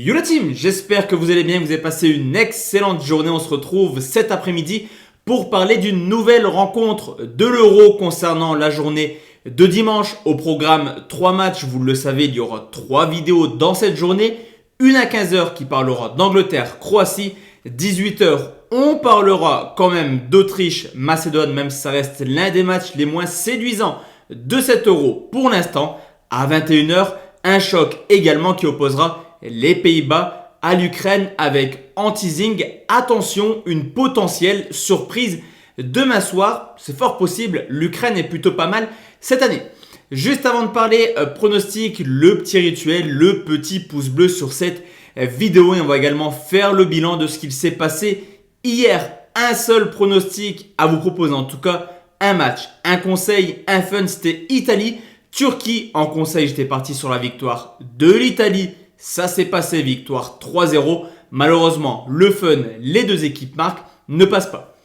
Yo la team, j'espère que vous allez bien, que vous avez passé une excellente journée. On se retrouve cet après-midi pour parler d'une nouvelle rencontre de l'Euro concernant la journée de dimanche. Au programme 3 matchs, vous le savez, il y aura 3 vidéos dans cette journée. Une à 15h qui parlera d'Angleterre-Croatie. 18h, on parlera quand même d'Autriche-Macédoine, même si ça reste l'un des matchs les moins séduisants de cet Euro pour l'instant. À 21h, un choc également qui opposera les Pays-Bas à l'Ukraine avec en teasing, attention, une potentielle surprise demain soir. C'est fort possible, l'Ukraine est plutôt pas mal cette année. Juste avant de parler pronostic, le petit rituel, le petit pouce bleu sur cette vidéo. Et on va également faire le bilan de ce qu'il s'est passé hier. Un seul pronostic à vous proposer, en tout cas un match, un conseil, un fun, c'était Italie-Turquie. En conseil, j'étais parti sur la victoire de l'Italie. Ça s'est passé, victoire 3-0. Malheureusement, le fun, les deux équipes marquent, ne passe pas.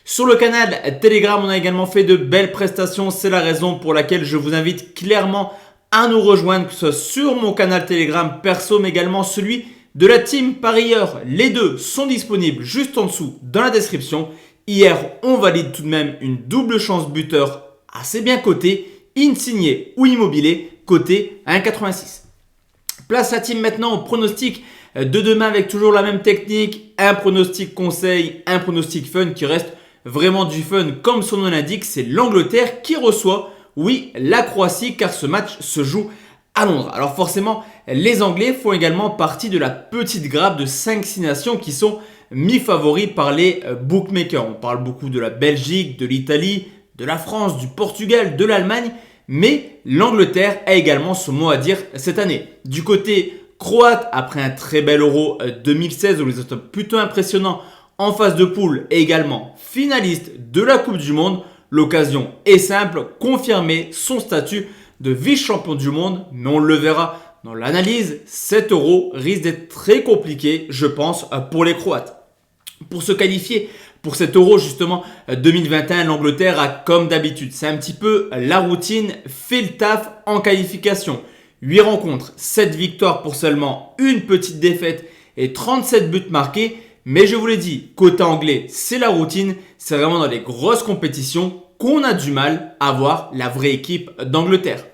Sur le canal Telegram, on a également fait de belles prestations. C'est la raison pour laquelle je vous invite clairement à nous rejoindre, que ce soit sur mon canal Telegram perso, mais également celui de la team parieur. Les deux sont disponibles juste en dessous dans la description. Hier, on valide tout de même une double chance buteur assez bien cotée, Insigne ou Immobilier, coté à 1,86. Place la team maintenant au pronostic de demain avec toujours la même technique. Un pronostic conseil, un pronostic fun qui reste vraiment du fun comme son nom l'indique. C'est l'Angleterre qui reçoit, oui, la Croatie car ce match se joue à Londres. Alors forcément, les Anglais font également partie de la petite grappe de 5-6 nations qui sont mis favoris par les bookmakers. On parle beaucoup de la Belgique, de l'Italie, de la France, du Portugal, de l'Allemagne. Mais l'Angleterre a également son mot à dire cette année. Du côté croate, après un très bel Euro 2016 où les résultats plutôt impressionnants en phase de poule et également finaliste de la Coupe du Monde, l'occasion est simple, confirmer son statut de vice-champion du monde. Mais on le verra dans l'analyse, cet Euro risque d'être très compliqué, je pense, pour les Croates. Pour se qualifier pour cet Euro justement 2021, l'Angleterre a comme d'habitude, c'est un petit peu la routine, fait le taf en qualification. 8 rencontres, 7 victoires pour seulement une petite défaite et 37 buts marqués. Mais je vous l'ai dit, côté anglais, c'est la routine. C'est vraiment dans les grosses compétitions qu'on a du mal à voir la vraie équipe d'Angleterre.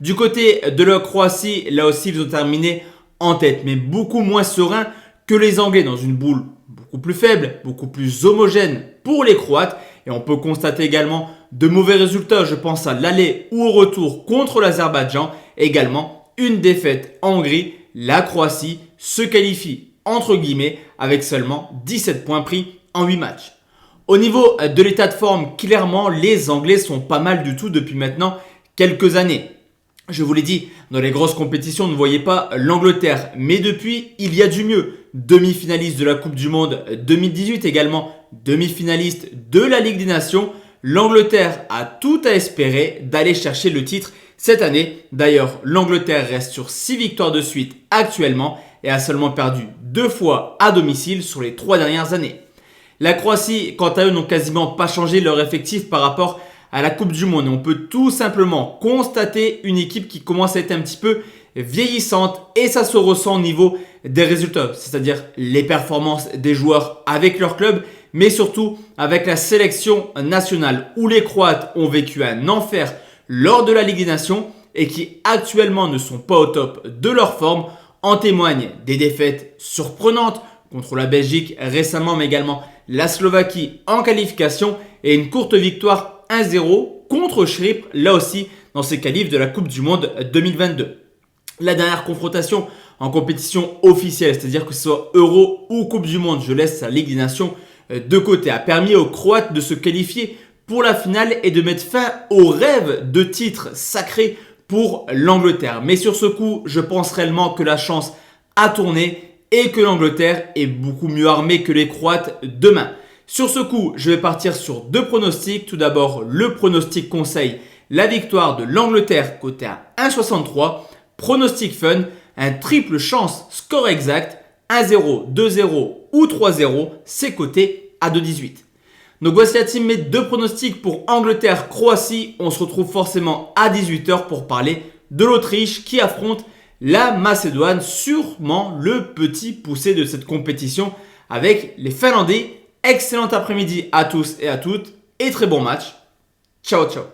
Du côté de la Croatie, là aussi ils ont terminé en tête, mais beaucoup moins serein que les Anglais dans une boule beaucoup plus faible, beaucoup plus homogène pour les Croates. Et on peut constater également de mauvais résultats. Je pense à l'aller ou au retour contre l'Azerbaïdjan. Également une défaite en Hongrie. La Croatie se qualifie entre guillemets avec seulement 17 points pris en 8 matchs. Au niveau de l'état de forme, clairement les Anglais sont pas mal du tout depuis maintenant quelques années. Je vous l'ai dit, dans les grosses compétitions, on ne voyait pas l'Angleterre. Mais depuis, il y a du mieux. Demi-finaliste de la Coupe du Monde 2018, également demi-finaliste de la Ligue des Nations. L'Angleterre a tout à espérer d'aller chercher le titre cette année. D'ailleurs, l'Angleterre reste sur 6 victoires de suite actuellement et a seulement perdu 2 fois à domicile sur les 3 dernières années. La Croatie, quant à eux, n'ont quasiment pas changé leur effectif par rapport à la Coupe du Monde. On peut tout simplement constater une équipe qui commence à être un petit peu vieillissante et ça se ressent au niveau des résultats, c'est-à-dire les performances des joueurs avec leur club, mais surtout avec la sélection nationale où les Croates ont vécu un enfer lors de la Ligue des Nations et qui actuellement ne sont pas au top de leur forme. En témoignent des défaites surprenantes contre la Belgique récemment, mais également la Slovaquie en qualification et une courte victoire 1-0 contre Chypre, là aussi dans ces qualifs de la Coupe du Monde 2022. La dernière confrontation en compétition officielle, c'est-à-dire que ce soit Euro ou Coupe du Monde, je laisse la Ligue des Nations de côté, a permis aux Croates de se qualifier pour la finale et de mettre fin au rêve de titre sacré pour l'Angleterre. Mais sur ce coup, je pense réellement que la chance a tourné et que l'Angleterre est beaucoup mieux armée que les Croates demain. Sur ce coup, je vais partir sur 2 pronostics. Tout d'abord, le pronostic conseil, la victoire de l'Angleterre côté à 1,63. Pronostic fun, un triple chance score exact, 1-0, 2-0 ou 3-0, c'est coté à 2,18. Donc voici la team, mes 2 pronostics pour Angleterre-Croatie. On se retrouve forcément à 18h pour parler de l'Autriche qui affronte la Macédoine, sûrement le petit poussé de cette compétition avec les Finlandais. Excellent après-midi à tous et à toutes et très bon match. Ciao ciao.